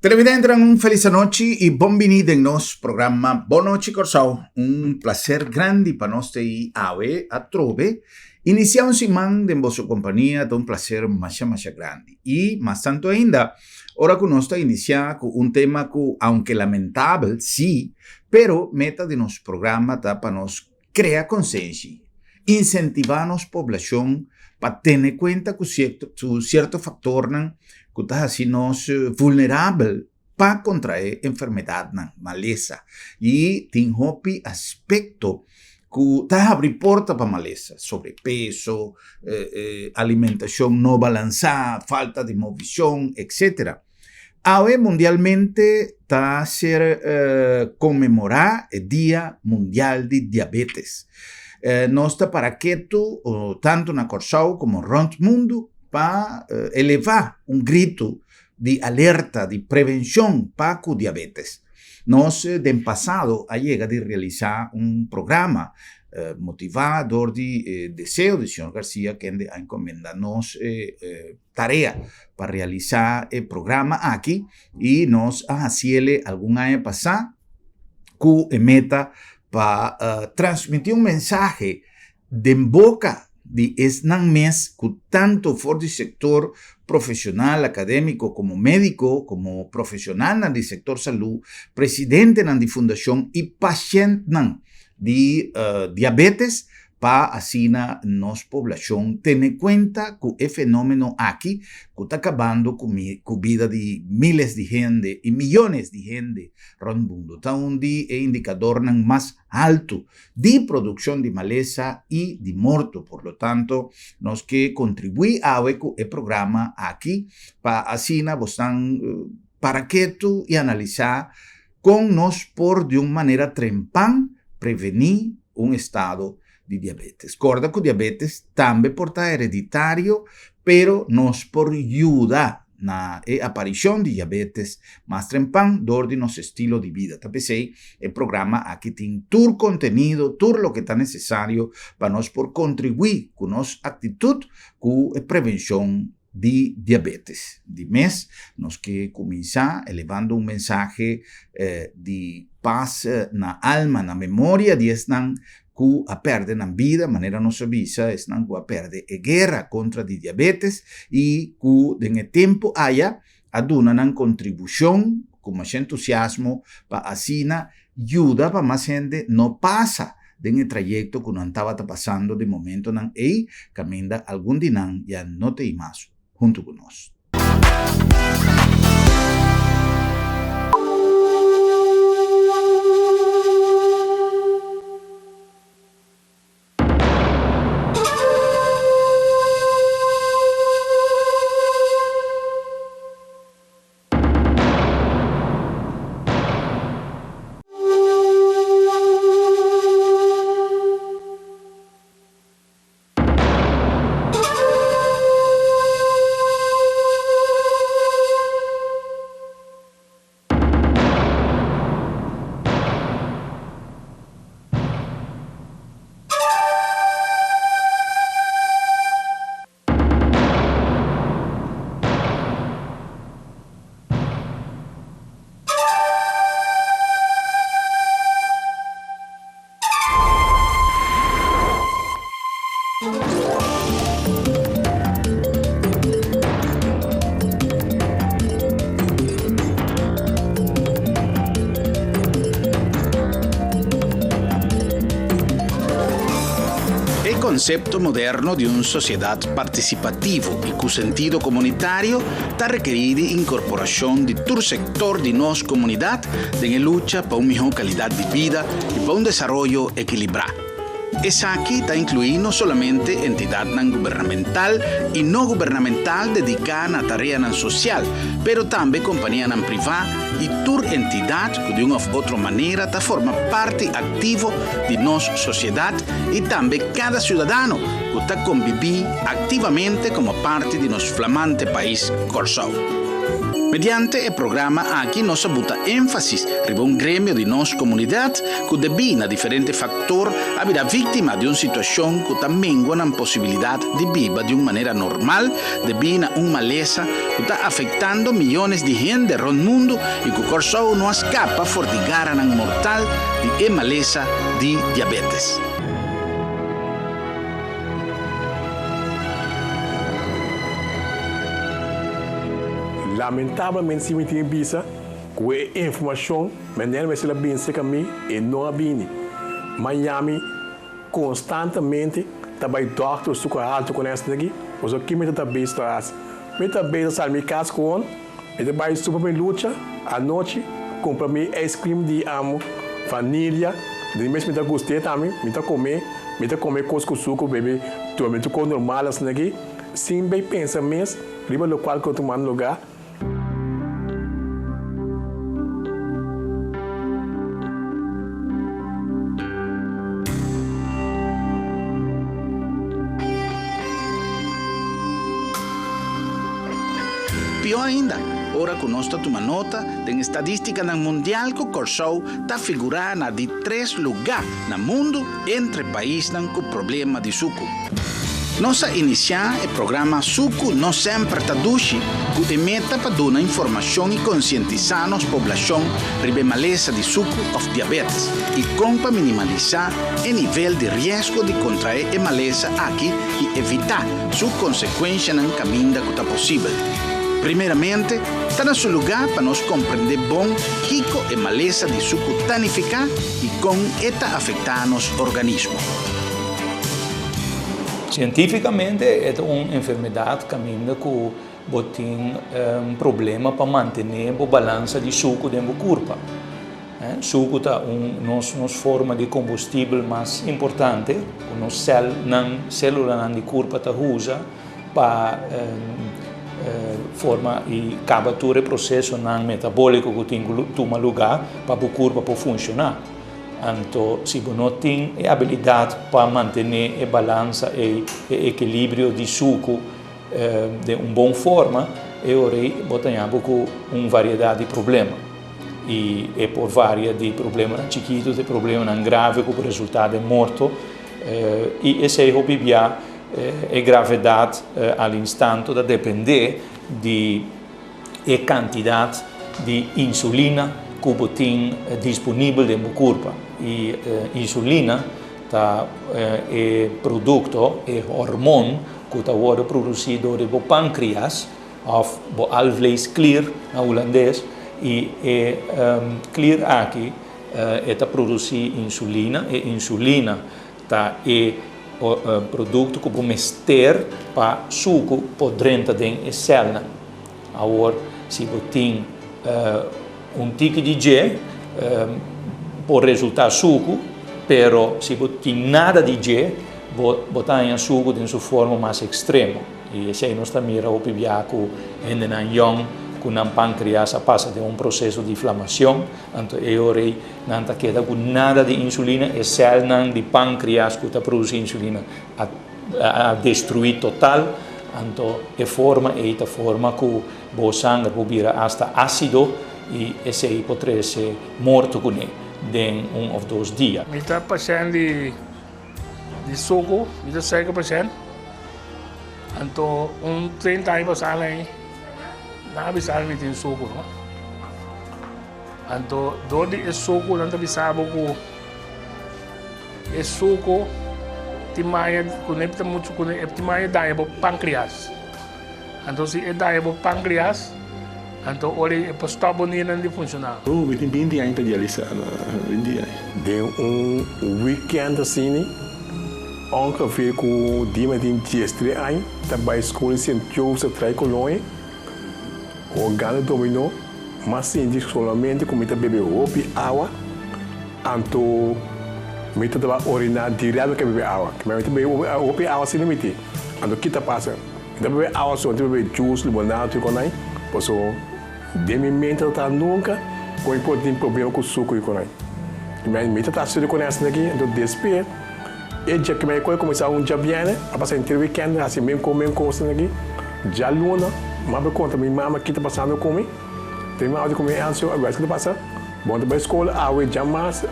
Televidente, un felice noche y bienvenido en nos programa Boa Noite Corsao. Un placer grande para nos de ave a trove. Iniciamos semana de vossa compañía, de un placer más grande. Y más tanto ainda, ahora que nos está iniciando con un tema que, aunque lamentable, sí, pero meta de nos programa está para nos crear conciencia, incentivar a nos población para tener cuenta que cierto factor que está así nos vulnerable para contraer enfermedad, maleza. Y tiene hopi aspecto que está abre porta para maleza, sobrepeso, alimentación no balanceada, falta de movimiento, etc. Ahora mundialmente está a ser conmemorar el Día Mundial de Diabetes. Nós está para quieto, tanto na Corsao como no mundo, para elevar un grito de alerta, de prevención para el diabetes. Nós, del pasado, ha llegado a realizar un programa motivador de deseo de señor García, que ha encomendado tarea para realizar el programa aquí, y nos ha hecho algún año pasado que meta para transmitir un mensaje de boca de esnan mes que tanto for del sector profesional, académico, como médico, como profesional del sector salud, presidente de fundación y paciente de diabetes, para así nos población tener cuenta que el fenómeno aquí que está acabando con vida de miles de gente y millones de gente en el mundo. Está un indicador más alto de producción de maleza y de muerto. Por lo tanto, nos que contribuir a el programa aquí para así para que tú y analizar con nos por de una manera trempan prevenir un estado de diabetes. Recorda que o diabetes también porta hereditario, pero nos por ayuda na aparición de diabetes más trempan dor de nuestro estilo de vida. Tapecei el programa aquí tiene todo contenido, todo lo que está necesario para nos por contribuir con nuestra actitud con prevención de diabetes. De mes, nos que comienza elevando un mensaje de paz na alma, na memoria de esnan que a perde na vida, maneira nossa visa, esnan que a perde a guerra contra de diabetes e que en el tempo haya adunan contribución con más entusiasmo para así ayuda para más gente no pasa en el trayecto que no estaba pasando de momento y camina algún día ya no te más junto con nosotros. Concepto moderno di una società participativo e con sentido comunitario sta requerendo incorporazione di tutto il settore di nostra comunità nella lucha per una migliore qualità di vita e per un sviluppo equilibrato. Esa aquí está incluido no solamente entidad non gubernamental y no gubernamental dedicada a tarea non social, pero también compañía non privada y tur entidad que de una u otra manera ta forma parte activo de nuestra sociedad y también cada ciudadano que está convivir activamente como parte de nuestro flamante país Corsao. Mediante il programma aqui nós bota ênfasis riba un gremio di nos comunidad que debina differenti fattori abita vittima di una situazione che também una possibilità di vivere di una maniera normal, debina un malesa che sta affettando milioni di gente nel mondo e che corso non scappa fuori di gara mortal di malesa di diabetes. Lamentavelmente, se me tem bisa, com a informação, mas não vai ser bem se caminho e não a bem. Miami constantemente também doctor suco alto com essa daqui, os aqui me tá bem estás, me tá bem sal me cas com, e também super bem luta à noite, compra me ice cream de amo, vanilha, de mês me tá gostei também, me tá comer cosco suco bebê, tu me tu com normal assim daqui, sim bem pensa mês, riba local que tu manda lugar. Pior ainda, ora que nós toma nota, tem estatística no mundial que o Corsou está figurando de 3 lugares no mundo entre países com problema de suco. Nós iniciamos o programa Suco não sempre traduz, que é meta para dar informação e conscientizar a população sobre a maleza de suco ou diabetes e como para minimizar o nível de risco de contrair a maleza aqui e evitar suas consequências no caminho que é possível. Primeiramente, está no seu lugar para nós compreender bom que a maleza de suco tanificar e como está afetando nosso organismo. Cientificamente é uma enfermidade que caminha com um problema para manter a balança de suco dentro do corpo. Suco é uma forma de combustível mais importante que as células do corpo usa para forma e acaba todo o processo metabólico que tem lugar para o corpo funcionar. Então, se você não tem a habilidade para manter a balança e o equilíbrio de suco de uma boa forma, você tem uma variedade de problemas. E é por várias de problemas chiquitos, de problemas graves, que o resultado é morto. E esse é o bibia a gravidade ao instante da depender da quantidade de insulina que você tem disponível no corpo. E insulina é produto, é hormônio que está produzido no pâncreas, ou alvleesklier na holandês, e klier aqui está produzindo insulina, e insulina é produto que você ter para suco por dentro da célula. Agora, se você tem tique de G, pode resultar suco, mas se você tem nada de G, você tem suco de sua forma mais extrema. E se nós também o pibiaco ainda não young, com o pâncreas passa de um processo de inflamação, então não queda com nada de insulina, e célula de pâncreas que está produzindo insulina a destruir total, então é a forma que o sangue pode virar hasta ácido e esse pode ser morto com ele em ou 2 dias. Mita paciente de suco, mita 5%, então 30 anos além na bisa mi tin suko no anto dodi e suko nanta bisa ko e suko timaya kunepta mucho kun timaya dai bo pancreas anto si e dai bo pancreas anto ori e postabo ni nan di funcionar mi tin 20 anos de alisa 20 anos de weekend assim onde foi com dia de 13 anos também escola científica trai colônia o galo dominou, mas sim solamente com muita bebê roupa água, então muita dava orinar direto que bebê água, que muita bebê roupa água sem limite, então que tá passa, então bebê água só, então bebê juice, limonada, tudo com aí, por isso de mim mente tá nunca com um problema com suco e com aí, mas muita tá sendo com essa daqui, então desper, e já que me começar dia bem, a passar entre weekend assim mesmo com essa daqui, já luna mas por conta minha mãe que está passando comigo, tem mais de comer antes agora que passa. Bom, para a escola, a jamais,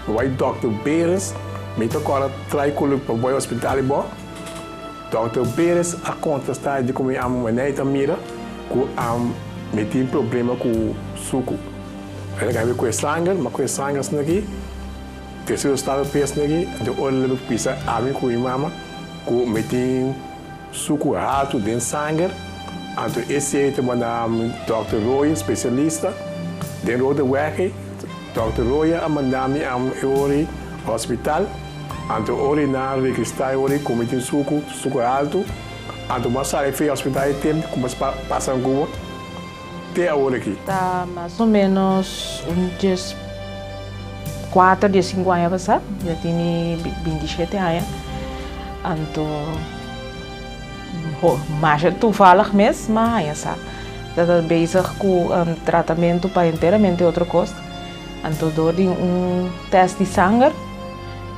vai Dr. Beres, me toca trai com para o hospital e bom. Dr. Beres a conta está de comer a mulher e mira, que me tem problema com suco. Ele ganha com sangue, mas com sangue aqui, terceiro estado peso aqui, então olha para pisa a mim com a mama, que me tem suco alto dentro sangue. Então esse é o Dr. Roy, especialista, dentro do work, Dr. Roy a mandar-me ao hospital. Então hoje na registra hoje como tem suco alto. Então mas sai foi hospital e tem como passa em Cuba. Até agora aqui. Tá mais ou menos 4 a 5 anos passado, já tenho 27 anos. Então mas tu falas mesmo, mas já está bezig com tratamento para inteiramente outra coisa. Então dou teste de sangue.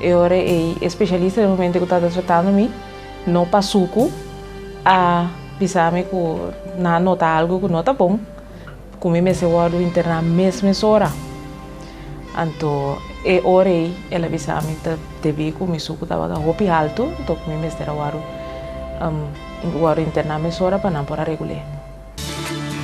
Eu era especialista no momento que eu estava tratando não para suco, a pensar-me que não nota algo que não está bom. Como me se guardo internar mesmo hora. Então, ora ela pensava-me que vi que o meu suco estava roupa alto, então me estava guardo internar mesmo hora para não poder regular.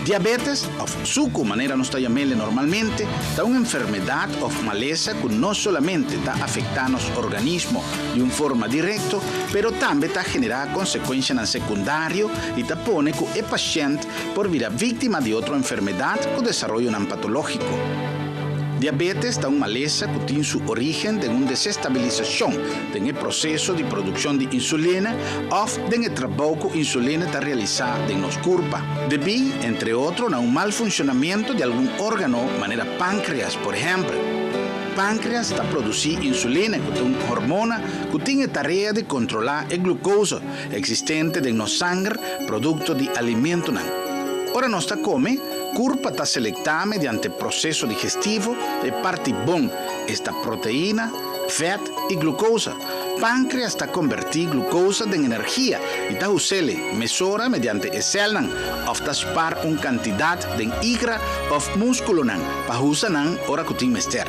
Diabetes, of suco, maneira nos mele normalmente, é uma enfermidade ou maleza que não somente está afetando o organismo de uma forma direta, mas também está generando consequências no secundário e está pondo que o paciente por vir vítima de outra enfermidade com desenvolvimento patológico. Diabetes é uma maleza que tem sua origem em uma desestabilização do processo de produção de insulina ou do trabalho que a insulina está realizando em nosso corpo. Devido, entre outros, a um mau funcionamento de algum órgano, maneira pâncreas, por exemplo. Pâncreas está produzindo insulina, que é uma hormona que tem a tarefa de controlar a glucosa existente em nosso sangue, produto de alimento. Ora, nós come, corpo está selectando mediante processo digestivo e parte bom esta proteína, fat e glucosa. Pâncreas está convertindo glucosa em energia e está usando mesura mediante a célula ou está spar uma quantidade de igra ou músculo para usar ora que tem mester.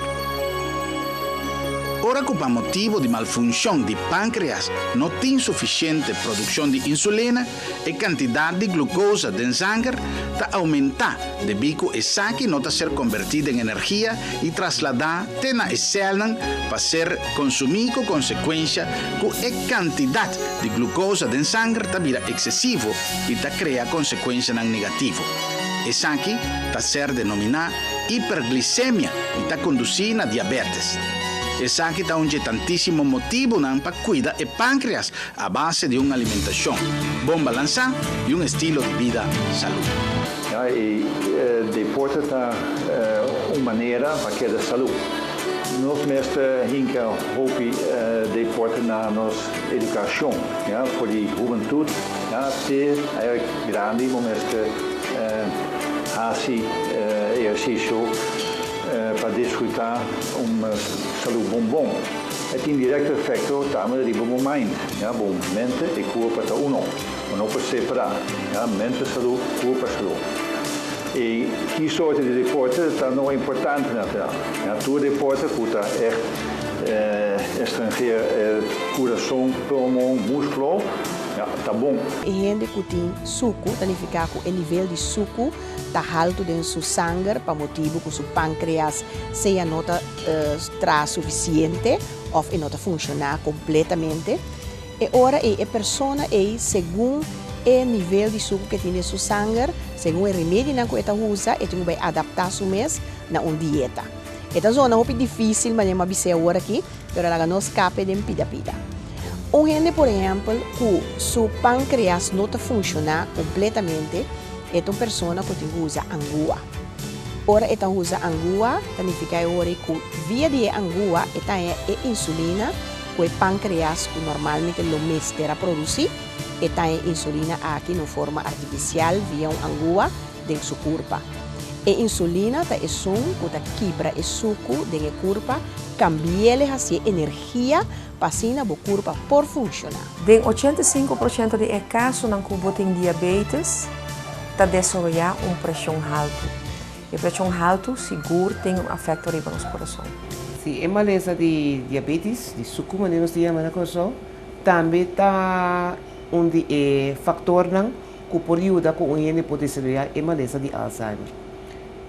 Ora que por motivo de malfunção de pâncreas não tem suficiente produção de insulina, a quantidade de glucosa no sangue está aumentando devido a sangue não está ser convertida em energia e trasladada na célula para ser consumida com consequência que a quantidade de glucosa no sangue está vira excessivo e está cria consequências negativas. E sangue está ser denominada hiperglicemia e está conduzindo a diabetes. Essa aqui está tantíssimo motivo para cuidar o pâncreas à base de uma alimentação bom balançada e um estilo de vida saúde. Ja, e deporte está uma maneira para que a saúde. Nós mesmo hinken hopi deporte na nossa educação, ja, voor die juventude. Ja, ter eigenlijk grande momento hasi exercício para desfrutar saúde bom. É tem direto efeito também de bom mind, ja, bom mente e corpo está não pode separar, ja, mente saúde, corpo saúde. E que soort de deporte está não é importante natuurlijk. Ja, todo deporte custa estrangeiro, coração, pulmão, músculo. Ja, tá bom. E gente que tem suco, significa que o nível de suco está alto dentro do seu sangue, para motivo que o seu pâncreas seja não traz suficiente ou não funcionar completamente. E ora a pessoa segundo o nível de suco que tem no seu sangue, segundo o remédio que ela usa, ela tem que adaptar seu mês na uma dieta. Esta zona é difícil, mas eu sei agora aqui, mas ela não escapa de pida. Um gente, por exemplo, que seu pâncreas não funciona completamente, é uma pessoa que usa angua. Ora, ela usa angua, significa que via de angua, ela é a insulina que o pâncreas que normalmente lo mestera produzir, ela é insulina aqui na forma artificial via angua dentro do corpo. E insulina ta esum kuta kibra e suco de curpa cambiele hacia energia pasina bo curpa por funcionar. Den 85% de casos na cubo tem diabetes ta desenvolver pressão alta. E pressão alta seguro tem afeto riba no coração. Se é maleza de diabetes, de suco, mas nós temos na coração, também está onde é fator não que pode ajudar com o ene pode ser é maleza de Alzheimer.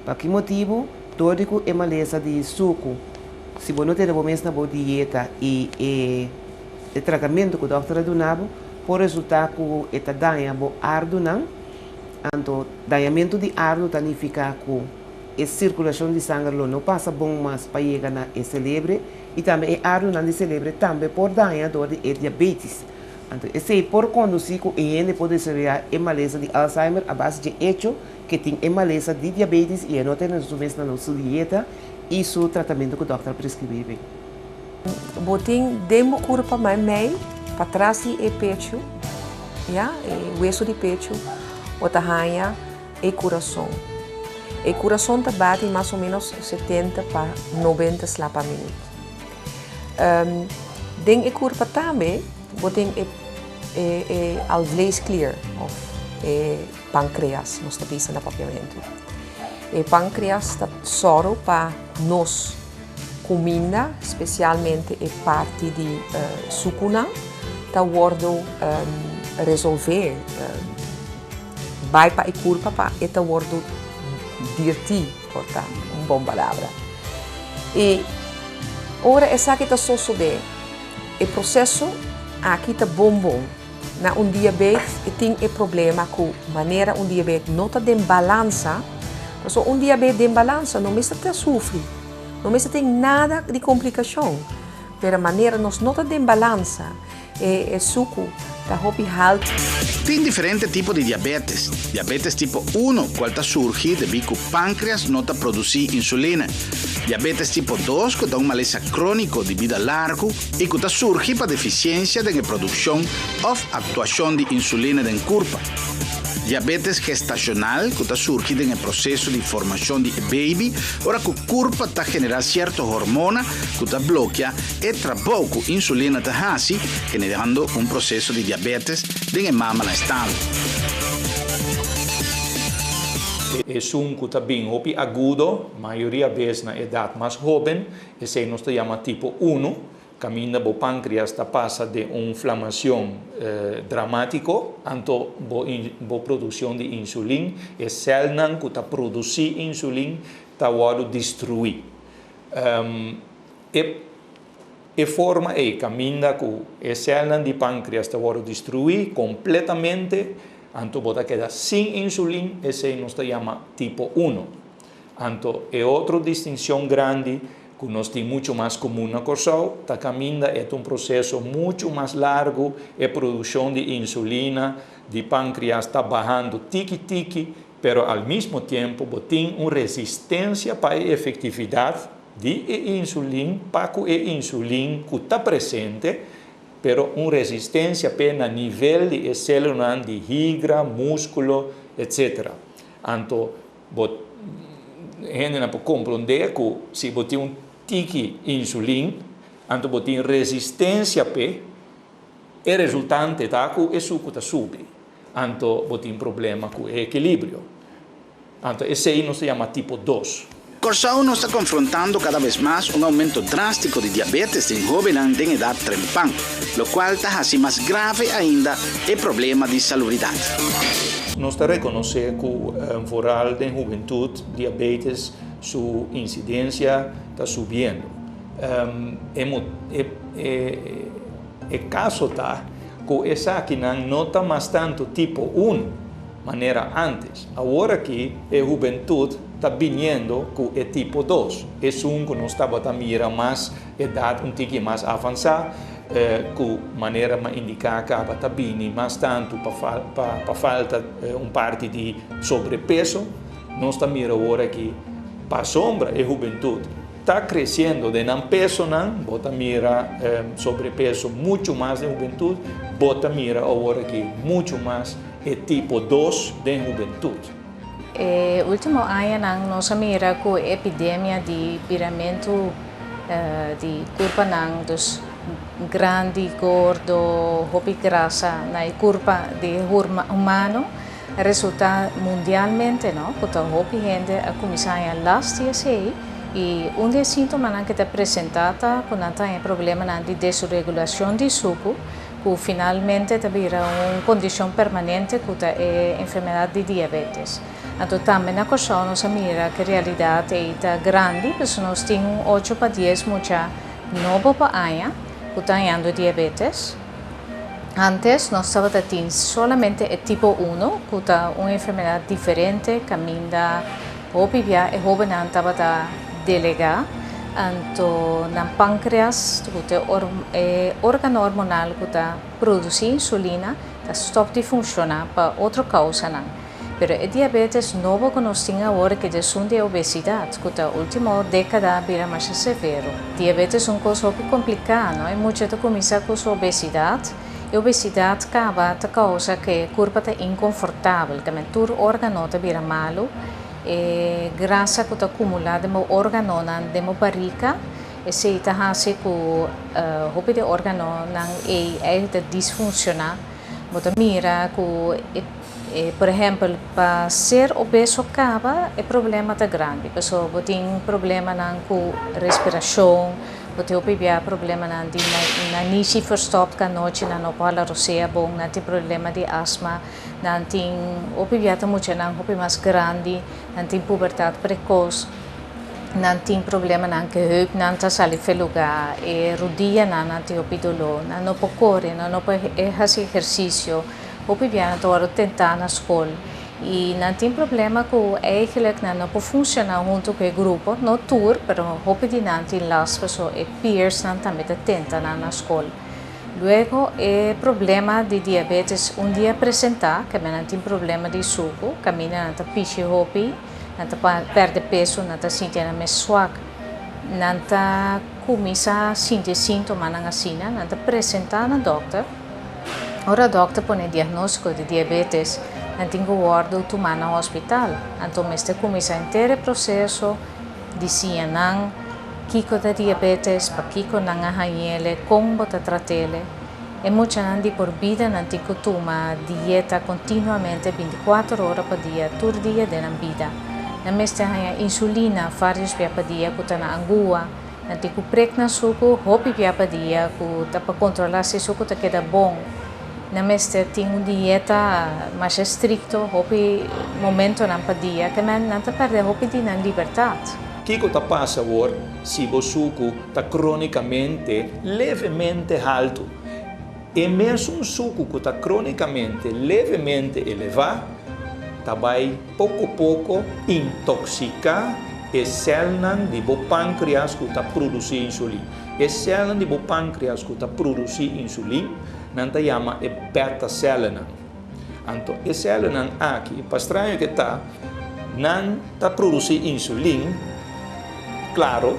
Por que motivo? Todo é maleza de suco. Se você não tem uma boa dieta e o tratamento que o doutor donava, por resultar que está dando ar do não, então danhamento de ar significa que a circulação de sangue não passa bom mais para chegar na cérebro e também a ar não de cérebro também por danhar de diabetes. Então, esse por conduzir que o ene pode ser a maleza de Alzheimer a base de hecho que tem a maleza de diabetes e não tem na sua dieta e seu tratamento que o doutor prescreve. Botem demo curva mais meio para trás e pecho, o osso de pecho, o tahanha e coração. E o coração está bate mais ou menos 70 para 90 slaps por minuto. Den e curva também, botem alveolar clear, ou pâncreas, nós está pensando propriamente. E pâncreas está soro para nós comida, especialmente a parte de sucuna, está wordando resolver, vai para a curva para está wordando dirti, portanto, boa palavra. E ora essa que está sucedendo, o processo aqui está bom. Na diabetes tem problema com maneira diabetes não está em balança. Então, diabetes em balança não está sofre, não tem nada de complicação. Pero a maneira nós não está em balança, é suco está alto. Tem diferentes tipos de diabetes. Diabetes tipo 1, qual surge devido que o pâncreas não produzir insulina. Diabetes tipo 2, que é uma maleza crônica de vida larga e que surge para deficiência na produção ou atuação de insulina no corpo. Diabetes gestacional, que surge no processo de formação de baby, ora que o corpo está generando certa hormona que bloqueia e trabalha com insulina generando um processo de diabetes na mama na estado. É um que está bem agudo, a maioria das vezes na idade mais jovem, esse nós chamamos tipo 1, caminha o pâncreas passa de uma inflamação dramática, então a produção de insulina, e célula que produz insulina está sendo destruída. E forma é caminha que a célula de pâncreas está sendo destruída completamente, então você queda sem insulina, esse nós chamamos tipo 1. Então, é outra distinção grande que nós temos muito mais comum na coração. A caminha é um processo muito mais largo, a produção de insulina, de pâncreas está bajando tique-tique, mas ao mesmo tempo tem uma resistência para a efetividade de insulina, para que a insulina que está presente, pero uma resistência para o nível de células de rigra, músculo, etc. Então, a gente pode compreender que se você tem um tique insulina, então você tem resistência para o resultante é que o suco está subindo. Então, você tem problema com o equilíbrio. Então, esse aí não se chama tipo 2. Corsão nos está confrontando cada vez mais um aumento drástico de diabetes em jovens em idade trempã, o qual está assim mais grave ainda é problema de salubridade. Nós reconhecemos que em geral da juventude, diabetes, sua incidência está subindo. É caso que essa aqui não está mais tanto tipo 1, maneira antes. Agora que a juventude está vindo com o tipo 2. É um que não estava a mirar mais idade um pouco mais avançada, que maneira mais indicar que está vindo mais tanto para falta parte de sobrepeso. Nós estamos mirando agora que para a sombra a juventude está crescendo de não peso, bota mira sobrepeso muito mais na juventude, bota mira agora que muito mais é tipo 2 de juventude. Ultimo anno nós mira com epidemia de viramento de curva dos grande, gordo, hobby grassa na curva de humano resulta mundialmente, no? Porque hobby gente a começar a lastia sei e um dos sintomas que está apresentata quando tem problema de desregulação de suco que finalmente vira uma condição permanente que é enfermidade de diabetes. Então também na questão nós mira que a realidade é grande, porque nós temos 8 para 10 mucha novo para aia que está tendo diabetes. Antes nós estávamos solamente o tipo 1, que é uma enfermidade diferente, caminha, obvia e jovem não estava delegada. Então, no pâncreas, que é o órgão hormonal que produz insulina, stop de funcionar para outra causa. Mas o diabetes novo que nós temos agora que é de obesidade, que na última década vira mais severo. Diabetes é uma coisa muito complicada, não é? Muita gente começa com a obesidade. E a obesidade acaba a causa que o corpo é inconfortável, que o órgão vira malo. E grasa que está acumulada no órgão na barriga e se está assim que o órgão é disfuncional, mas mira que por exemplo para ser obeso acaba é problema tá grande, pessoa tem problema com respiração, tem problema na nishi verstopt kan noite na nopala rosea bom, na tem problema de asma, na tem opiviata muito na mais grande, na tem pubertade precoce, na tem problema na que heup na tá sali feluga e rodilla na tem opidolo, na não pode correr, na não pode fazer exercício, opiviata ora tentar na escola. E não tem problema com eigenlijk não pode funcionar junto com o grupo, no tour, mas hope de não tem las pessoas e peers não também tenta na escola. Luego, o problema de diabetes dia apresentar, que não tem problema de suco, caminha não piche hope, não perde peso, não sente mais swak, não começa a sentir sintomas na assina, não apresentar na doctor. Ora, o doctor põe diagnóstico de diabetes. Não tem guardo tomar no hospital. Então, este começa inteiro processo de não kiko da diabetes, para kiko não a como bota tratele. E muita gente por vida não tem que tomar dieta continuamente 24 horas por dia, todo dia de vida. Não este a insulina vários dias por dia, que está na angua. Não tem que pregna suco, hopi dia por dia, que está para controlar se suco está queda bom. Não tem uma dieta mais estricta, hopi momento não podia, que não perde hopi de liberdade. O que está passando agora se o suco está cronicamente, levemente alto? E mesmo um suco que está cronicamente, levemente elevado, vai pouco a pouco intoxicar as células do pâncreas que está produzindo insulina. As células do pâncreas que está produzindo insulina, não se chama beta-célula. Então, a célula aqui, para estranho que não está produzindo insulina, claro,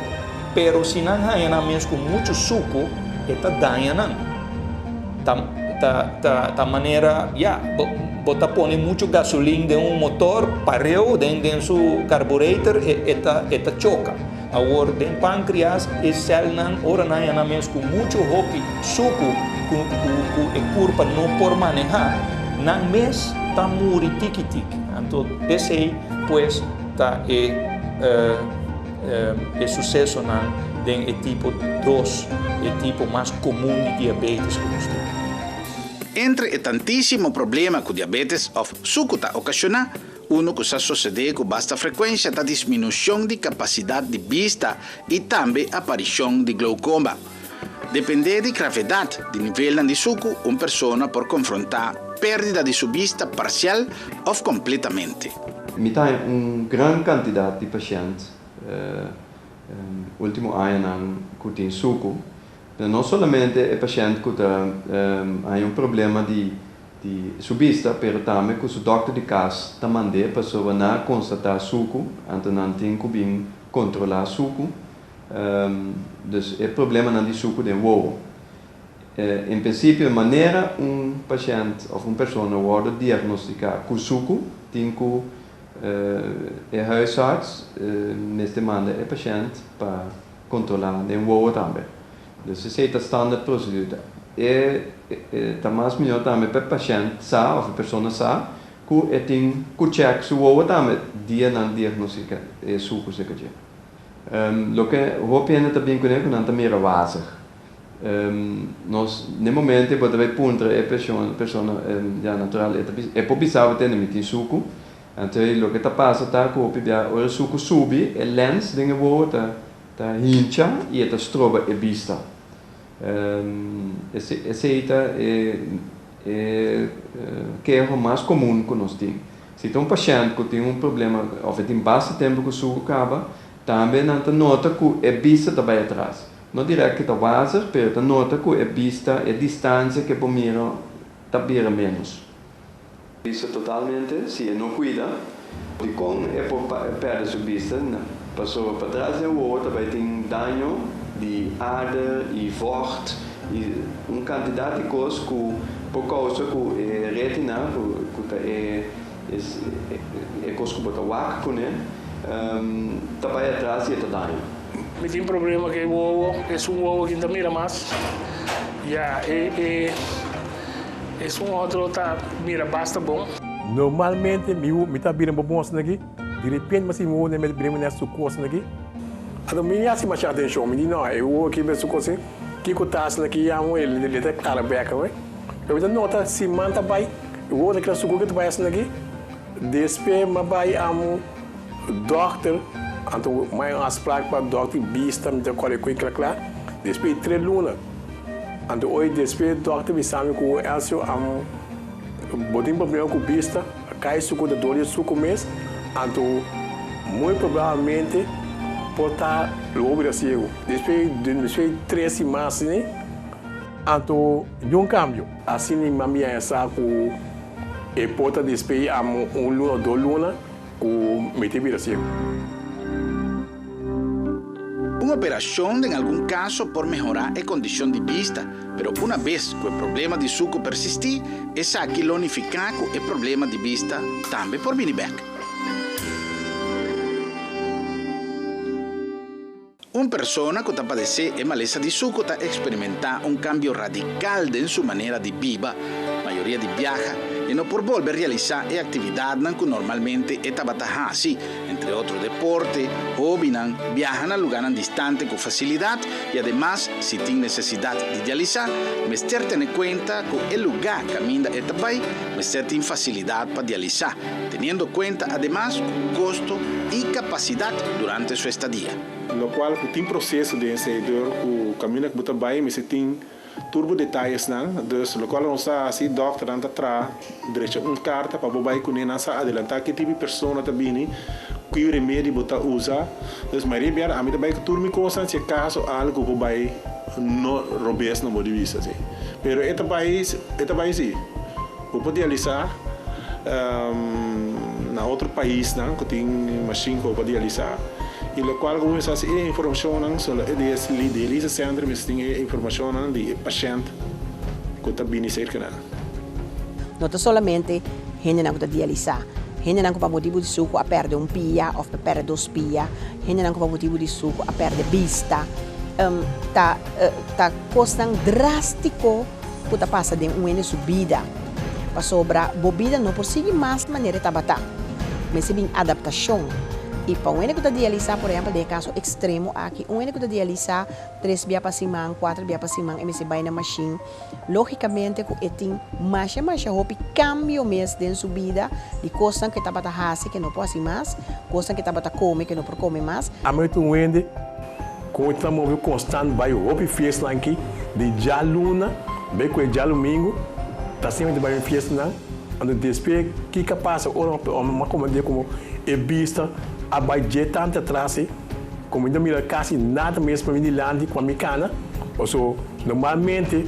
mas se não há mesmo com muito suco, está danhando. Da maneira, bota põe muito gasolina em motor, pareu dentro do seu carburetor e choca. Agora, dentro do pâncreas, a célula ora não há mesmo com muito suco, que o corpo não pode manejar, não mesmo está morre tique-tique. Então, esse aí, pois, está é sucesso do tipo 2, o tipo mais comum de diabetes que nós temos. Entre o tantíssimo problema que o diabetes of suco ocasiona, uno que se sucede com basta frequência da diminuição de capacidade de vista e também a aparição de glaucoma. Depende da gravidade do nível de suco, uma pessoa pode confrontar perda de sua vista parcial ou completamente. Me tem uma grande quantidade de pacientes, último ano que tem suco, não somente o paciente que tem problema de sua vista, mas também que o doutor de casa também a pessoa não constatar suco, então não tem que controlar suco. Dus o problema não é suco de ovo. Em princípio, a maneira paciente ou uma pessoa pode diagnosticar com suco tem que é huisarts, neste manda é paciente para controlar de voo também. Dus se é a standard procedura. Tá mais melhor também para paciente sa ou pessoa sa que tem que check se voo também dia na diagnóstica é suco se que lo que eu penso também que não também é water. Nós no momento podemos punter é pessoa já natural é pobisava ter no suco. Então lo que está passando tá que o suco sube é lens de voo tá hincha e tá stroba é vista. Esse é que é o mais comum que nós temos. Se tem paciente que tem problema ou tem bastante tempo que o suco acaba, também não nota que é vista também atrás. Não direto que está water, mas nota que é vista, é distância que por mim está bem menos. Vista totalmente, se não cuida, de como é por perder sua vista, passou para trás e o outro também tem dano de ader e vocht e quantidade de coisas que por causa que retina que é coisa que bota waco né também atrás e está dano. Me tem problema que o ovo é ovo que ainda mira mais é outro tá mira basta bom. Normalmente me tá virando bom aqui de repente mas me vou me virando nessa coisa aqui. Então, me assim mais atenção, me não, eu aqui mesmo coisa que o task aqui é ele tá cara beca, vai. Eu já nota se manta vai, eu vou naquela suco que tu vai assim aqui. Depois me vai doctor, então mais as placas para doctor vista me colhe com claro. Depois 3 luna. Então hoje depois doctor me sabe que o Elcio botem problema com vista, cai suco da dor e suco mês, então muito provavelmente portar logo Brasil. Depois 3 semanas, né? Então, de um câmbio. Assim, minha essa que e porta depois a luna ou 2 lunas que mete Brasil. Una operación en algún caso por mejorar la condición de vista, pero una vez que el problema de suco persistir, es aquí lo unifica con el problema de vista también por venir back. Una persona que padece de maleza de suco experimenta un cambio radical en su manera de vivir, mayoría de viaja, y no por volver a realizar la actividad que normalmente estaba así, entre otros deportes, hobby, viajan a lugares distantes con facilidad y además, si tiene necesidad de realizar, mester tener cuenta que el lugar camina este país, mester tiene facilidad para realizar, teniendo cuenta además costo y capacidad durante su estadía. Lo cual tem processo de ensaiador que caminha que botar bem, mas tem turbo detalhes não, dus lo qual não está assim doctor anda atrás, direito carta para bobai com nem nessa adelantar que tipo de pessoa tá vindo, que o remédio botar usa, dus mas rebiar a mim também que turbo coisa se caso algo bobai no robes no modo de vista assim, pero este país sim, eu podia realizar na outro país não, que tem machine que eu podia realizar. E lo qual começa a ser informação sobre o dialyse center, mas tem informação de paciente que está bem cerca. Não é somente gente que está dialisar, gente que por motivo de suco a perde pia ou a perde 2 pia, gente que por motivo de suco a perde vista, tá custando drástico que tá passa de uma subida, para sobra bebida não consegue mais maneira de trabalhar, mas tem adaptação. E para um único de dialisar, por exemplo, de caso extremo aqui, um único de dialisar 3 dias para semana, 4 dias para semana, e me se vai na machine, logicamente, que tem mais roupa, cambio mesmo de subida, de coisa que está para fazer, que não pode ser mais, coisa que está para comer, que não pode comer mais. A mãe do Wendy, com o móvel constante, vai roupa e festa aqui, de já luna, bem com já domingo, está sempre vai festa lá, e depois, o que passa, ou uma comanda como é vista, a budget tanto atrás, como ainda mira quase nada mesmo para mim de lande com a mecânica, ou seja, normalmente,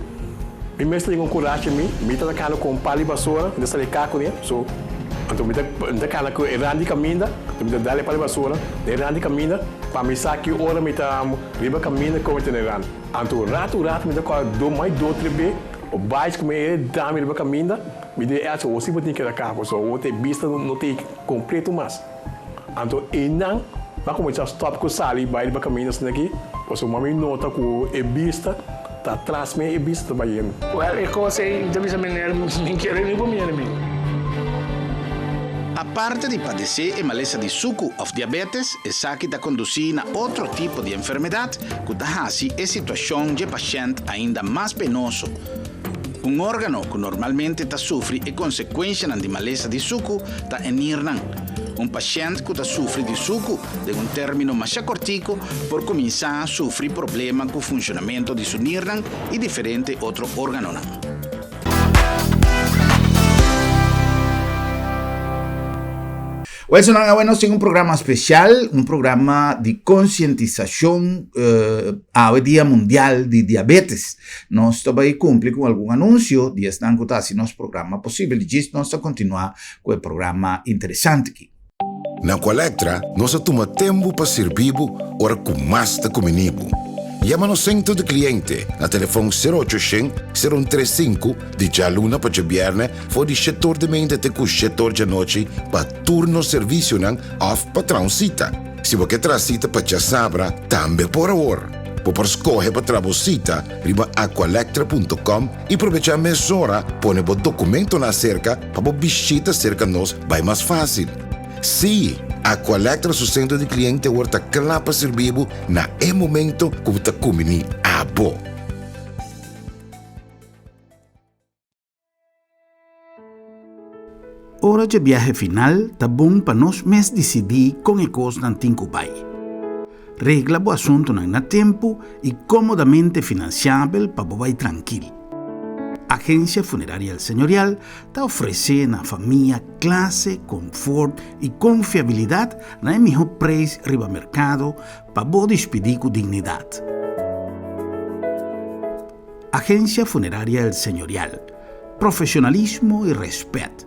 me mestre com coragem me está na com pali basura, ainda sai caco né, so, então me está cana com errandi caminha, me está dale pali basura, errandi caminha, para me saque hora me está riba caminha como tem errandi, então rato me está com mais 2 3 vezes, o baixo como é dá me riba caminha, Bide essa o tipo tem que dar so o te vista não tem completo mais. Então inang vai começar a stop com sali vai para caminhos aqui, você mami nota com e vista tá atrás me e vista vai indo. Well, é coisa então bisa menere me querer nem por mim. A parte de padecer a maleza de suco ou diabetes, essa que está conduzindo a outro tipo de enfermidade que está assim a situação de paciente ainda mais penoso. Um órgano que normalmente está sofre e consequência de maleza de suco está em Irnan. Um paciente que está sofre de suco, de um término mais cortico, por começar a sofrer problemas com o funcionamento de seu Irnan e diferentes outros órgãos. Bueno, nós temos um programa especial, um programa de conscientização ao Dia Mundial de Diabetes. Nós também cumprimos com algum anúncio de estar em nosso programa possível. E nós vamos continuar com o programa interessante aqui. Na Colectra, nós toma tempo para servir ora com mais da comunibo. Llama no centro de cliente na telefone 0800-035 de Jaluna para Viernes for de setor de mente até o setor de noite para turno serviço não off para transita. Se você transita para Chasabra, também por hora. Por escolher para trabalhar, riba aqualectra.com e aproveitar a mesura, põe o documento na cerca para visita cerca nós vai mais fácil. Sim, a Colectra su centro de cliente orta clapa servibo na e momento como ta comini a bo. Hora de viaje final, tá bom para nós mesmos decidir com a coisa não tem que vai. Regla o assunto na tempo e comodamente financiável para vai tranquilo. Agência Funerária El Señorial está oferecendo à família classe, conforto e confiabilidade na melhor preço riba mercado para poder despedir com dignidade. Agência Funerária El Señorial. Profissionalismo e respeito.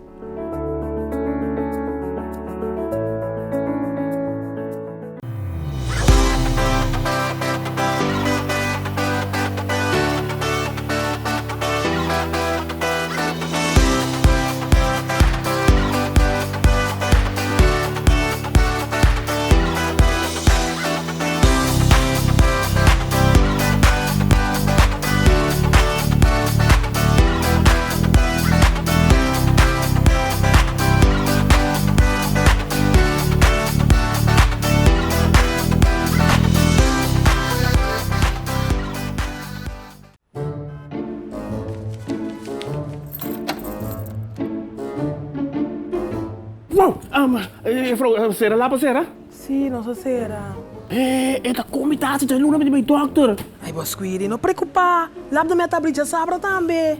Será lá para será? Sim, nossa será. Esta comitada de luna de meu doctor. Ai, boss, cuide, não preocupa. Lá da minha tablita sabra também.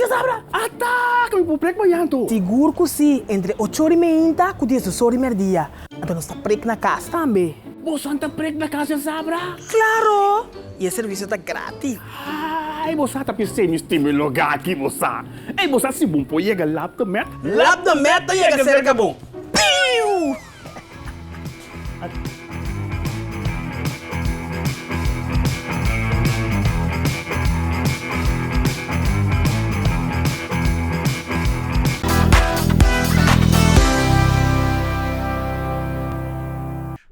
Já sabra? Tá, que eu prego banhando. Seguro que sim, entre 8h30 e 10h30. Então nós está prego na casa também. Você está prego na casa, sabra? Claro! E o serviço está grátis. Ai, você está pensando neste meu lugar aqui, você. Ei, você se bom pode chegar lá do met. Lá do met chega cerca bom. Piu!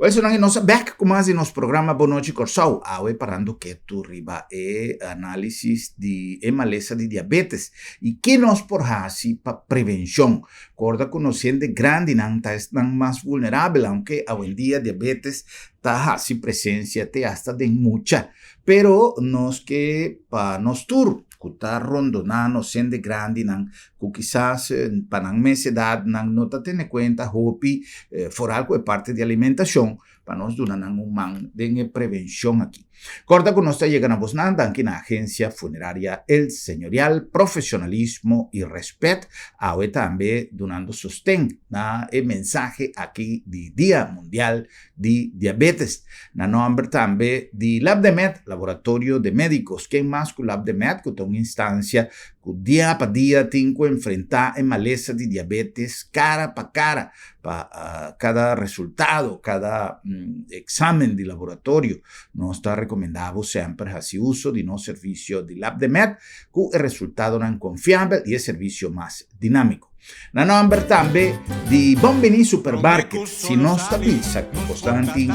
Eso nang nossa back kumasi nos programa Boa Noite Corsau, awe parando que tu riba e análisis de maleza de diabetes e que nos porhasi pa prevenção. Corda conociendo grande nang ta es nang más vulnerável, aunque hoy en día diabetes ta hasi presencia te hasta de mucha, pero nos que pa nos tur kuta rondonano sende grande nang ku quizás panang mes edad nang nota tiene cuenta hopi for algo de parte de alimentación para nos donar un man de prevención aquí. Corta con nosotros llegan a Bosnanda aquí en la Agencia Funeraria El Señorial, profesionalismo y respeto. Ahora también donando sostén na el mensaje aquí de Día Mundial de Diabetes. Na nombre también de LabDemed, Laboratorio de Médicos. ¿Quién más que LabDemed? Que es una instancia dia para dia tem que enfrentar a maleza de diabetes cara para cara, para cada resultado, cada exame de laboratório. Nós está recomendado sempre fazer uso de nosso serviço de LabDemed, que o resultado é confiável e é serviço mais dinâmico. Na number também di Bombini Supermarket, se nós pensa que gostaram de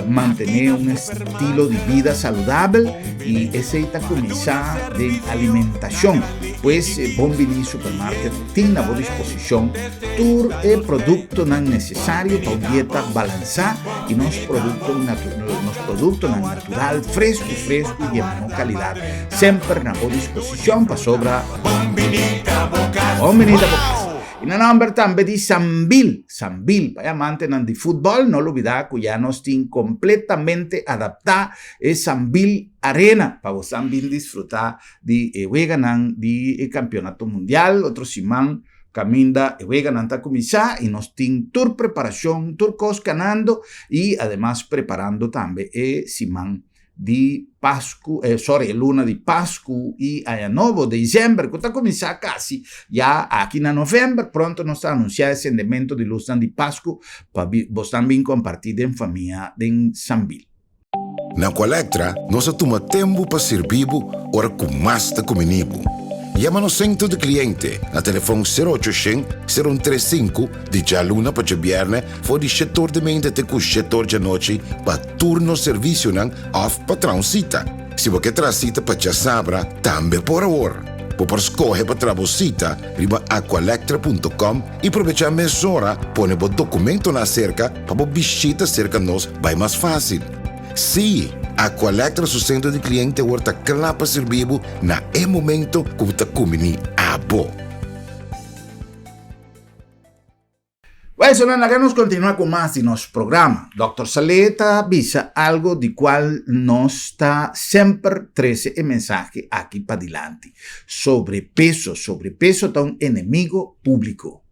manter estilo de vida saudável e essa começar de alimentação, pois Bombini Supermarket tem à disposição todo o produto necessário para uma dieta balançada e nos produtos natural, fresco e de melhor qualidade, sempre à disposição para sobrar Bombini da Bocas. E na number também di Sambil, para amante de futebol, não olvidar que já nós temos completamente adaptado a Sambil Arena para você também desfrutar de de campeonato mundial, outro semana caminda juegan a comenzar y nos tienen tour preparación, tour canando y además preparando también simán de Pascu, luna de Pascu y Año Nuevo de diciembre, que está comenzando casi ya aquí en noviembre, pronto nos está anunciado ese elemento de luz de Pascu para vos también compartir en familia de Sambil. Na Colectra, nós toma tempo para servir ora com mais da comunibo. Llama no centro de cliente na telefone 0800-035 de dia luna para viernes for de setor de mente até o setor de noite para turno serviço não off para transita. Se você transita para já sabra, também por hora. Por escolher para trabalhar, riba aqualectra.com e aproveitar a mesura, põe o documento na cerca para visita cerca nós vai mais fácil. Sim, a Colectra su centro de cliente worta clapa servibo na momento que você comini abo. Bueno, nós continuamos com mais de nosso programa. Dr. Saleta avisa algo de qual nós está sempre trazendo a mensagem aqui para adiante. Sobrepeso é um inimigo público.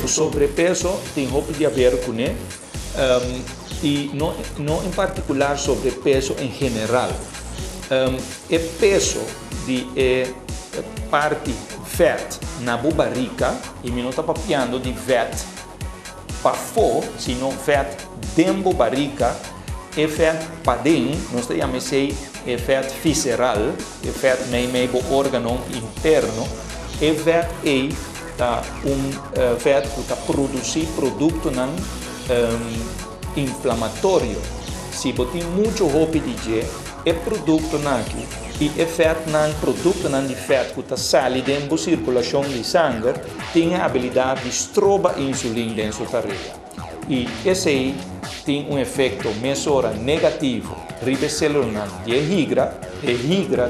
O sobrepeso tem roupa de ver com ele e não em particular sobrepeso em geral. O peso de parte fat na barriga e não está papiando de fat para fora, sino fat dentro da barriga e fat para dentro, nós chamamos de fat visceral, fat meio órgão interno, e fat fat que está produzir produto inflamatório. Se você tem muito roupa de gel, é produto aqui e é fat produto de fat que está saindo dentro da circulação de sangue, tem a habilidade de estrobar insulina dentro da tarefa. E esse aí tem efeito mesura negativo ribe celular de higra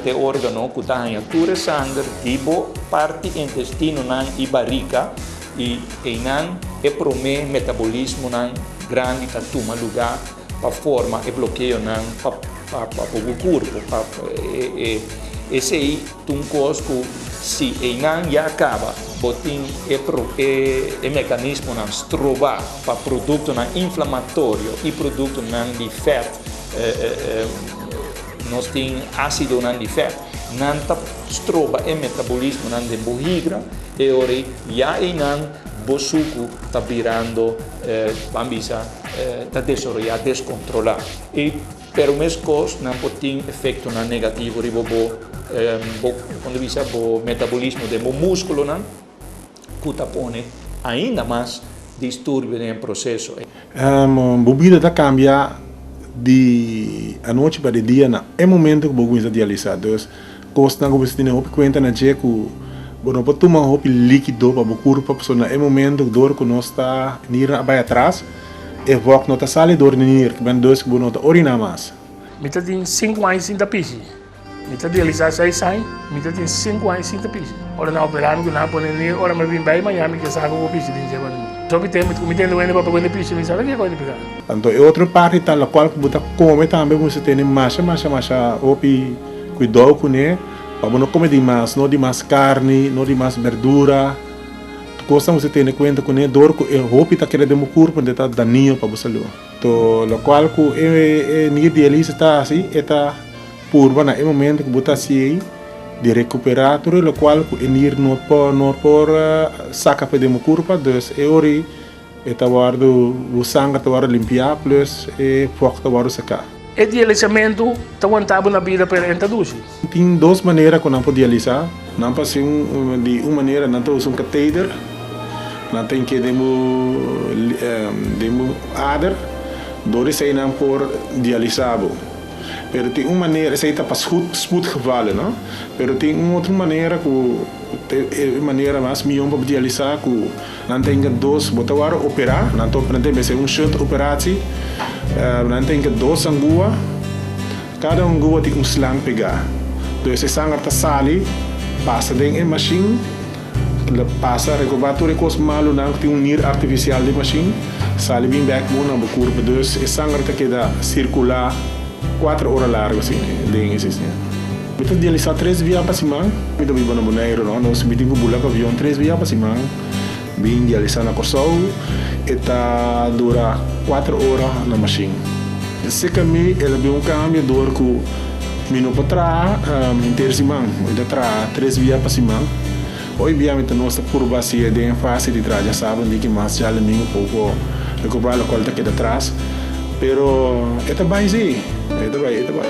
é órgão que está em atura sangue tipo parte intestino e barriga e não é promete metabolismo grande que toma lugar para forma e bloqueio para o corpo. Esse aí tem um coisa que se não já acaba, botem o mecanismo de estrobar para produto inflamatório e produto de fat. Nós temos ácido de fat, não estroba o metabolismo de barriga e ora já o suco está virando, está descontrolado. E pero mesmo coisa não pode ter efeito negativo quando visa o metabolismo do músculo, que está põe ainda mais distúrbio no processo. A bebida está cambia de a noite para o dia, é momento que você está dialisado. Então, costa que você tem que conta na dia que você pode tomar um líquido para o corpo, é momento que dor que nós está indo atrás. E volta nota sale dor nir que ben dois que bonota orina mais. Mita tem 5 anos sem tapis. Mita realizar 6 anos, mita tem 5 anos sem tapis. Ora na operando que na pone ni ora me vim bem Miami que sabe o pis de jeito. Só que tem doendo para poder pis, me sabe que coisa pegar. Então é outra parte tal a qual que você come também você tem mais opi cuidado com ele, para não comer demais, não demais carne, não demais verdura. Coisa você tem em conta com ele dor que o roupa está querendo o corpo está daninho para você. Então, o qual que é nível de está assim, está purba na momento que botar se de recuperar tudo o qual que enir not por saca para demo curva, dus ori eta guardo o sangue tá guardo limpar plus foco tá guardo sacar. E dialisamento tá aguentado na vida para introduzir. Tem duas maneiras que não pode dialisar. Não pode de uma maneira não usa catéter, não tem que demo ader, dois aí não por dialisado. Pero tem uma maneira, essa aí tá para spoed gevallen, não? Pero tem uma outra maneira que maneira mais melhor para dialisar que não tem que dois botar agora operar, não tô aprendendo mas é shot operatie, não tem que dois angua, cada angua tem slang pegar. Então esse sangue tá sali, passa dentro da machine, passa recuperar coisa malo não tem nível artificial de machine, sali bem back na curva, então esse sangue tá queda circular 4 horas largo assim, dentro esse né. Então dialisar 3 dias para cima, então bem no boneiro não, nós metimos bula com avião 3 dias para cima, bem dialisar na corsão, eta dura 4 horas na machine. Se caminho ela bem câmbio dor que minuto para trás, inteiro cima, então trás 3 dias para cima. Hoje bem então nossa curva se é bem fácil de trás, já sabem que mais já domingo pouco recuperar a colta que de trás. Pero ito ba ito ba.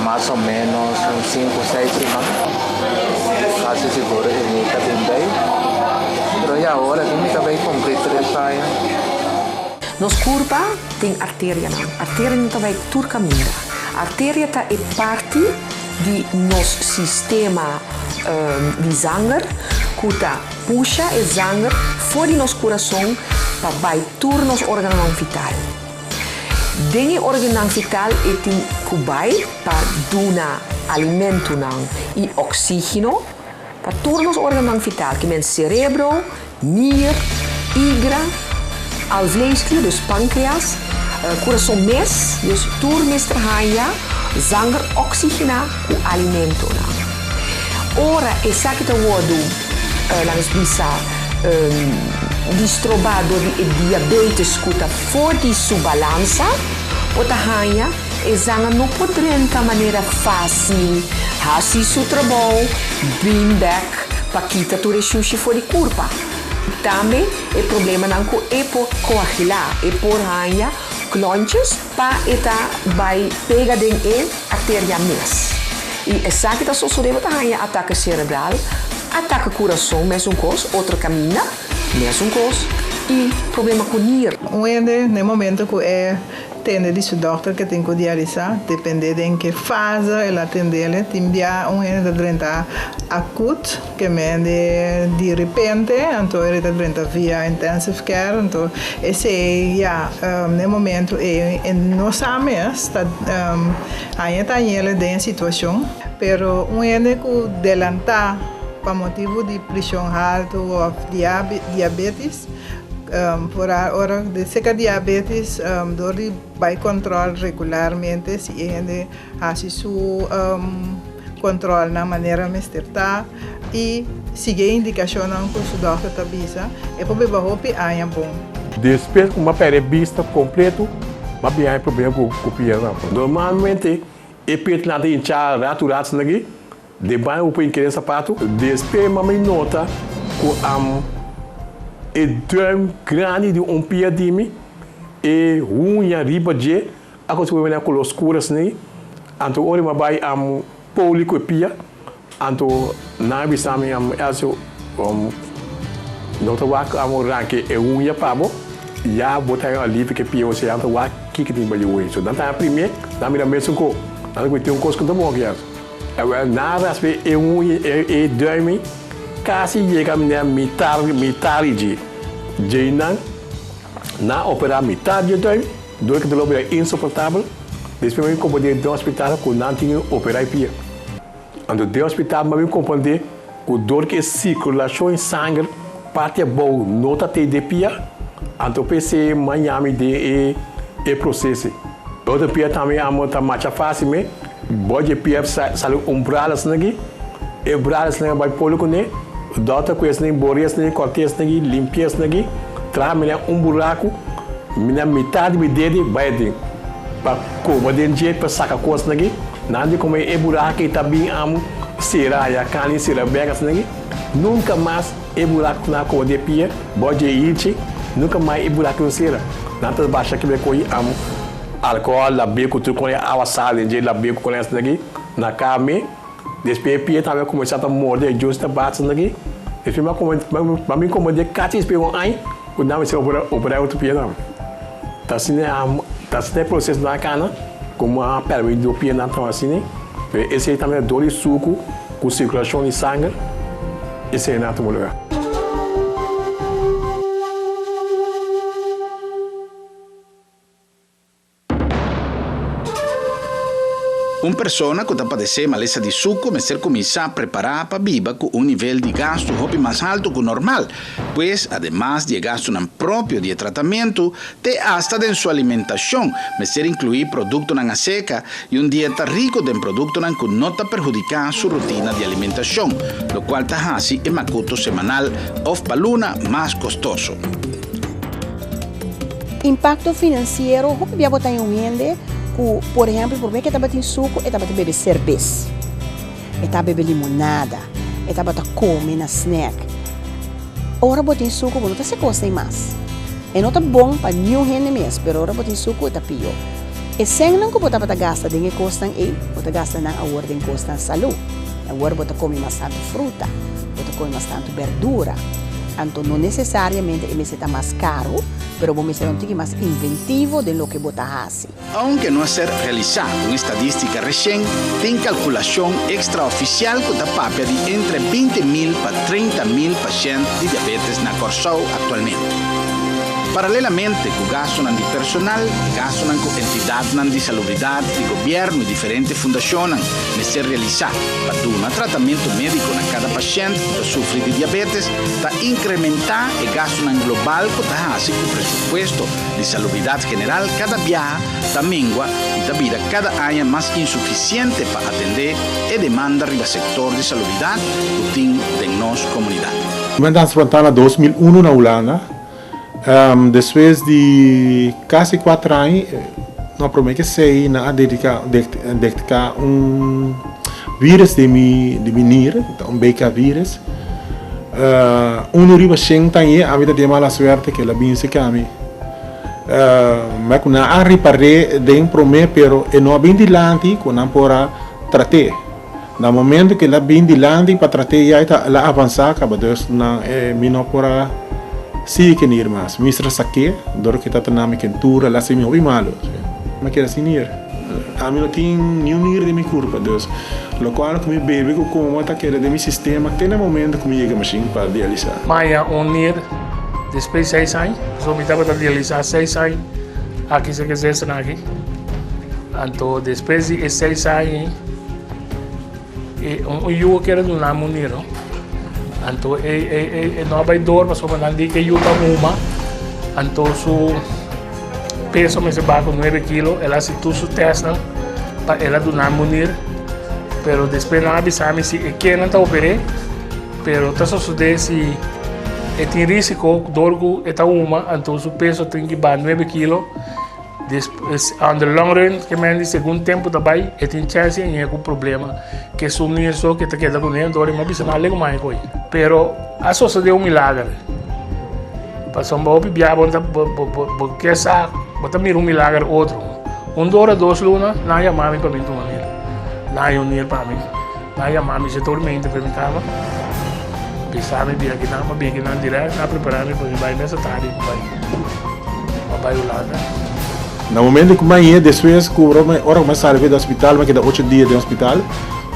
Más o menos 5 o 6 semanas, casi seguro que me está bem, pero ya ahora me está bem concreto de saia. Nos curva tem artéria não, artéria não está bem tur caminho, artéria tá é parte de nosso sistema de sangue que tá puxa o sangue fora de nosso coração para vai tur nos órgãos vitais. Dentro órgão vital tem kubai para donar alimento e oxígeno para todos os órgãos vitais, que é cérebro, nier, hígado, alvéolo, dus pâncreas, coração mes, dus turmes trabalha, sangue oxigena o alimento. Ora, essa que está langs bisa distrobado de diabetes que está fora de sua balança, o tahanha e zanga não poderão de maneira fácil fazer seu trabalho, bring back para quitar tudo isso fora de curva. Também o problema não é por coagular, é por hanha clonches para eta vai pegar dentro artéria mes. E essa que está sucedendo tahanha ataque cerebral, ataque coração, mesmo coisa, outra caminha, mesmo coisa, e problema com nier. No momento que é tende de seu doutor que tem que dialisar, depende de em que fase ela atende, tem dia da drenta acut, que é de repente, então ele está drenta via intensive care, então esse já no momento não sabe está ainda está ele de situação, pero que delantar por motivo de pressão alta ou diabetes. Por ahora, desde que diabetes, dori vai control regularmente, se ele faz su control na maneira mesterta e sigue indicação que o doutor está avisa, e por bem hope é bom. Depois que uma pele vista completo, mas bem há problema com o piano. Normalmente, e pet na de inchar rato lagi, depois o põe aquele sapato, depois mamãe nota que e duim grande de pia de mim e unha riba de a coisa que vem com os curas né anto ori ma vai público e pia anto na bisame also não tô lá ranque e unha pabo já botar ali que pia você anto lá que tem baio isso então tá primeiro dá mira mesmo com algo tem coisa que tá bom aqui Nada aspe e dorme quase chega na metade de na operar metade de dorme, dois que é insuportável. Depois eu comprei de hospital com não tinha operar pia. Quando de hospital eu comprei com dor que circulação em sangue parte boa nota de pia. Então pensei manhã me de e processo. Outra pia também a monta mais fácil me. Pode pia sair braço nagi, e braço nagi vai polo com ne. Doutor conhece nem boreias nem cortes nagi, limpias nagi. Traz me buraco, me metade me dele vai de. Para como de jeito para sacar coisas nagi. Nada como é buraco e também amo será já carne será begas nagi. Nunca mais é buraco na cor de pia, pode ir nunca mais é buraco não será. Nada baixa que me coi amo. Álcool, la beco, tu conhece a sala, de la beco conhece daqui, na cama, depois pia também começar a morder justo bate daqui, depois mas me comandei cati espelho aí, o nome se operar outro pia não, tá assim processo na cana, como a pele do pia não tão assim, esse também é dor de suco, com circulação de sangue, esse é nato lugar. Uma pessoa que está padecendo maleza de suco vai ser começar a preparar para viver com nível de gasto mais alto que o normal, pois, además de gasto no próprio de tratamento, tem hasta em sua alimentação, vai ser incluir produtos na seca e dieta rico em produtos que não perjudicar sua rotina de alimentação, o qual está assim em macuto semanal ou paluna mais custoso. Impacto financeiro, o que botar em rende? Por exemplo, por mim que estava em suco, eu estava beber cerveja, eu estava beber limonada, eu estava comer na snack. Ora botar em suco, não se custa mais. É não tá bom para nenhum rende mesmo, mas ora botar em suco é pior. E sem não que botar para gastar dinheiro custam botar gastar na ordem custa saúde. Agora botar comer bastante fruta, botar comer bastante verdura. Então não necessariamente é mais caro, pero vamos ser mais inventivo de lo que botar assim. Aunque não ser realizada uma estadística recente, tem calculação extraoficial que dá papel de entre 20.000 para 30.000 pacientes de diabetes na Corsau atualmente. Paralelamente com o gasto de personal, gasto com entidades de salubridade, de governo e diferentes fundações de ser realizado para dar tratamento médico a cada paciente que sofre de diabetes, para incrementar o gasto global que está assim com o presupuesto de salubridade general cada viaja, está mengua e está vida cada ano mais insuficiente para atender a demanda do setor de salubridade que tem em nossa comunidade. Comandante Santana 2001 na Holanda. Depois de quase 4 anos, não prometi sei na dedicar vírus de venir, BK vírus. Riba senta aí a vida de mala sorte que ela bem se cami. Mas quando a reparei de promete, pero e não bem dilante quando não pora tratar. No momento que ela bem dilante para tratar já ela avançar, acaba Deus não não pora sim que nem mais, mistra saque, dor que está na minha quentura, lá se me ouve malo, mas que assim ir, a mim não tem nenhum ir de minha curva, Deus, lo qual que me bebe como está querendo de meu sistema, tem um momento que me chega machine para dialisar. Mas ir depois de 6 anos, só me estava dialisar 6 anos, aqui se quiser estar aqui, então depois de 6 anos, eu quero do nome unir. Então, não vai dormir, mas não diz que eu estou uma. Então, o peso me se vai com 9 quilos. Ela se tu testa para ela do não munir. Mas depois não avisar se é que não está operando. Mas está sucedendo se tem risco, dorgo está uma. Então, o peso tem que ir 9 quilos. On the long run, que me diz segundo tempo também, tem chance de ter um problema que se unir só que está quedando com ele, então mas não é mais coisa. Pero a suceder um milagre. Passou um pouco de porque essa, bota mir milagre outro. Hora 2 lunas, não ia mami para mim de maneira, não ia unir para mim, não ia mami se tormenta para mim cama. Pensava bem aqui não, mas bem que não direto, não preparando para vai nessa tarde, vai lá. No momento que amanhã, depois que hora mais sair do hospital, mas que dá 8 dias de hospital,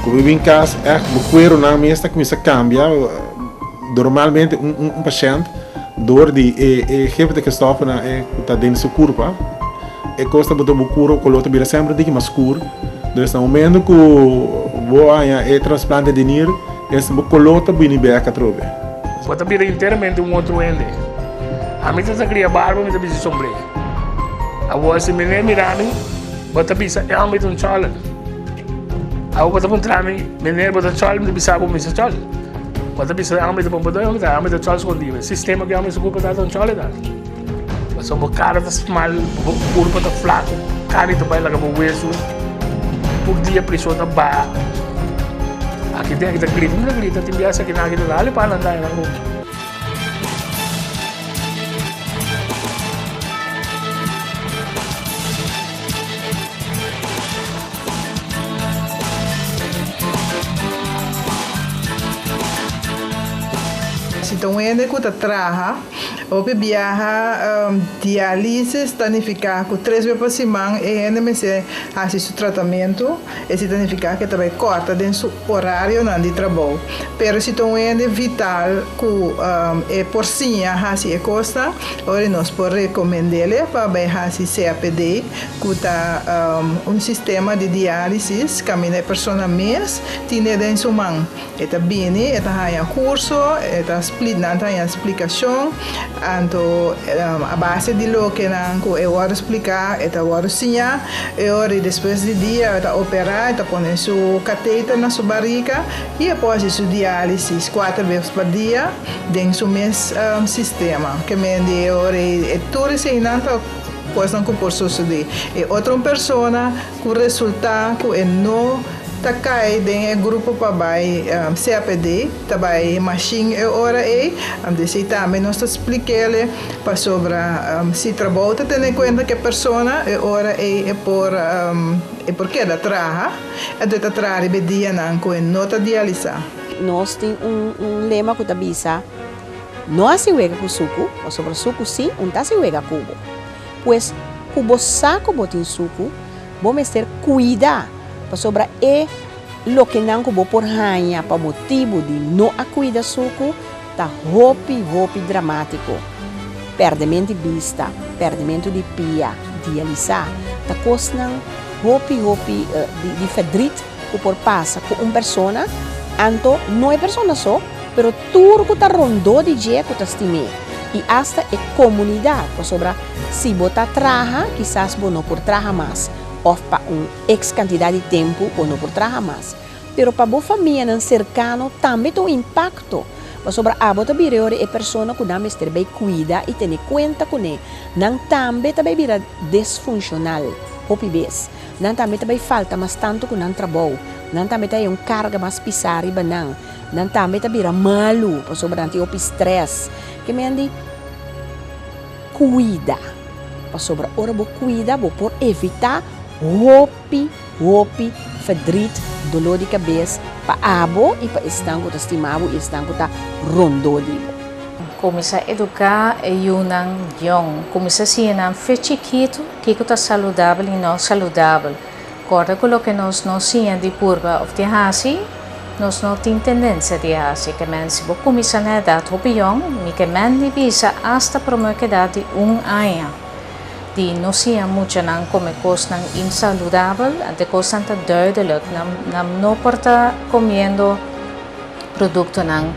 Como em casa, buqueiro na mesa começa a cambiar. Normalmente paciente dor de jefe que sofre na está dentro do corpo. E costa botar bucuro com outra vira sempre de mais escuro. Então, no momento que o transplante de nível, esse bucolota bem bem a trove. Bota vira inteiramente outro ende. A mim tá cria barba, me tá bisi sombre. A voz me nem mirando, bota bisa é me um chola. A bota um trame, me nem bota chola, me bisa com me chola. Bota bisa é me tá bom botar, me tá chola escondido. Sistema que me se culpa tá um chola dá. Mas o cara tá mal, o corpo tá flaco, cara tá baila com o hueso. Por dia a pessoa tá ba. Aqui tem que grita, tem biasa que na aqui dá, para andar na rua. Então, ainda que trabalha, ou viaja diálise, significa que 3 vezes por semana, e ainda me se faz o tratamento, e significa que também corta dentro do horário de trabalho. Mas se tu ainda vital que por sim faz a coisa, ora nós podemos recomendar para fazer CAPD, que está sistema de diálise, que a pessoa mesmo tem dentro sua mão. Está bem, está em curso, está split nanta em explicação, então a base de lo que eu vou explicar, eu vou ensinar, e depois de dia eu operar, eu põe seu catéter na sua barriga e depois sua diálise 4 vezes por dia dentro do mesmo sistema, que me deu tudo isso nanta coisa que pode suceder. E outra pessoa que o resultado é não cai dentro do grupo para CAPD, também machine e hora desse também nós explicamos para sobre se trabalho tendo em conta que a pessoa e hora é por que ela trabalha, ela trabalha de dia não com nota diálise. Nós temos lema que avisa não se juega com suco, ou sobre suco sim, não se juega cubo. Pois cubo saco botin suco, vamos ter cuidar sobre lo que não vou por ranha para motivo de não cuidar suco tá hopi dramático, perdimento de vista, perdimento de pia, dialisar, tá coisa hopi de fedrit que por passa com pessoa, anto não é pessoa só, pero tudo que tá rondou de dia que tá estimé. E hasta a comunidade, sobre se botar traja, quizás não por traja mais, ou para ex quantidade de tempo, ou não por traja mais. Pero para a família não cercano também tem um impacto. Sobre a bota birore é pessoa que não está bem cuida e tem conta com ele. Não também também vira desfuncional, opibes. Não também também falta mais tanto que não trabalho. Não também tem carga mais pisar e banang. Não também também vira malu, sobre anti-op stress. Que me andi cuida, sobre ora vou cuida, vou por evitar hopi, fedrit, dolor de cabeça, para abo e para estanco da estimado e estanco da rondodi. Começa a educar e unang young, começa a ser um fechiquito que está saudável e não saudável. Corda com o que nós não siam de curva of de hasi. Nós não temos tendência de fazer que men se começar na idade opinião, me que men visa hasta promover que idade de ano. De não se muito não come coisa insaludável, de coisa tão duidelijk, não porta comendo produto não,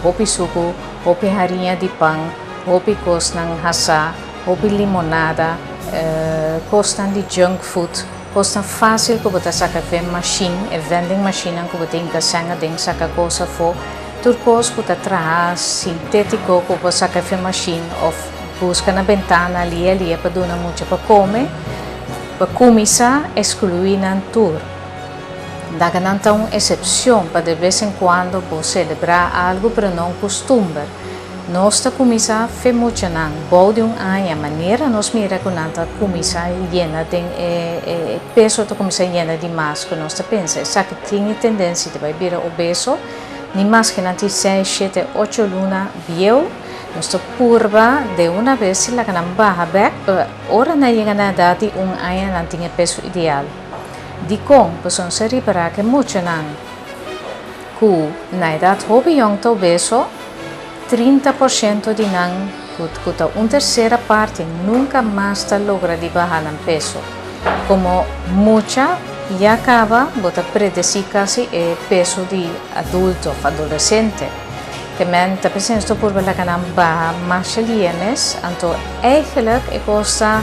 hopi suco, hopi harinha de pão, hopi coisa não hassa, hopi limonada, coisa de junk food. Costa fácil que você saca vem machine, vending machine que você tem que sacar dentro saca coisa for, turcos que você traz sintético que você saca vem machine ou busca na ventana ali para dar muito para comer, para começar a excluir na tour. Daí não tem uma exceção para de vez em quando você celebrar algo para não costumar. Nós está começar a fazer muito não, bom de ano, a maneira nós mira que nós começar a llena tem peso está começar a llena de mais que nós está pensa, só que tem tendência de vai vir obeso, nem mais que nós 6, 7, 8 luna viu, nós está curva de uma vez se lá que não barra back, ora na chega na idade ano não tinha peso ideal. De com, pessoas se reparar que muito não ku na edad joven to beso 30% de nan kuta una tercera parte nunca más logra de bajar el peso. Como mucha ya acaba, bota predecir casi el peso de adulto, adolescente. Que men te presento por la canal baja más lienes, anto eigenlijk e cosa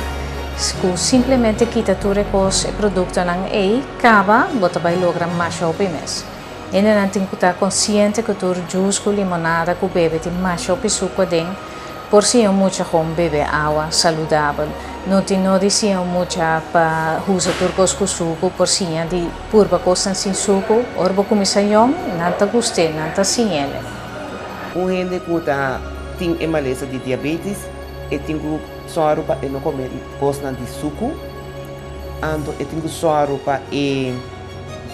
simplemente quita tu recos e producto nan cava, bota vai logra mais opines. E não tem que estar consciente que tu juice com limonada com bebe tem mais suco dentro. Por si é muita com bebe água saudável. Não tem não dizer muita para usar turcos com suco por si é de purba coisa sem suco. Orbo começaram não tá gostei não tá sem ele. O gente que tem emaleza de diabetes e tem que só para não comer coisa de suco. Ando e tem que só para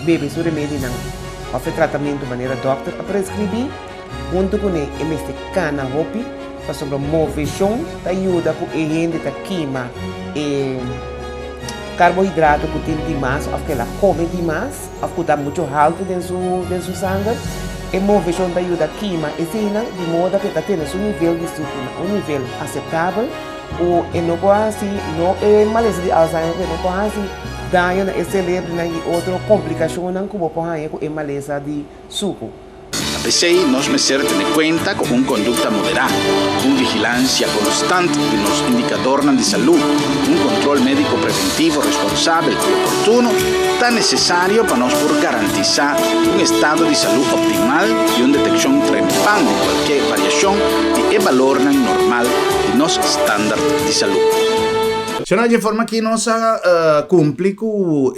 bebe sobre remédio não. Of tratamento de maneira doctor a prescrever, junto com ele, este cana hopi, para sobre movição, ajuda com a gente a queimar carboidrato que tem demais, ou que ela come demais, ou que dá muito alto dentro do sangue, e movição ajuda a queimar, e de modo que está tendo um nível de sucro, um nível aceitável, ou não pode não é maleza de Alzheimer, não pode daí na cérebro na outra complicação não como por aí com a maleza de suco. Apesar nós merecer ter conta com uma conduta moderada, uma vigilância constante de nos indicadores de saúde, controle médico preventivo responsável e oportuno, está necessário para nós por garantizar estado de saúde optimal e uma detecção trepante de qualquer variação e valor normal de nosso estándar de saúde. Se no hay forma que nos cumplir con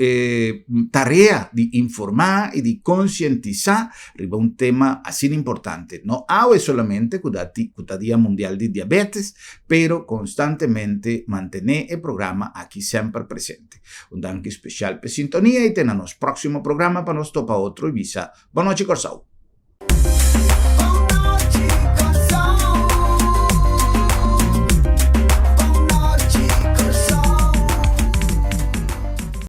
tarea de informar y de concientizar sobre un tema así importante. No hay solamente con el Día Mundial de Diabetes, pero constantemente mantener el programa aquí siempre presente. Un danke especial por sintonía y tenemos próximo programa para nos topa otro y visa. Buenas noches, Corsao.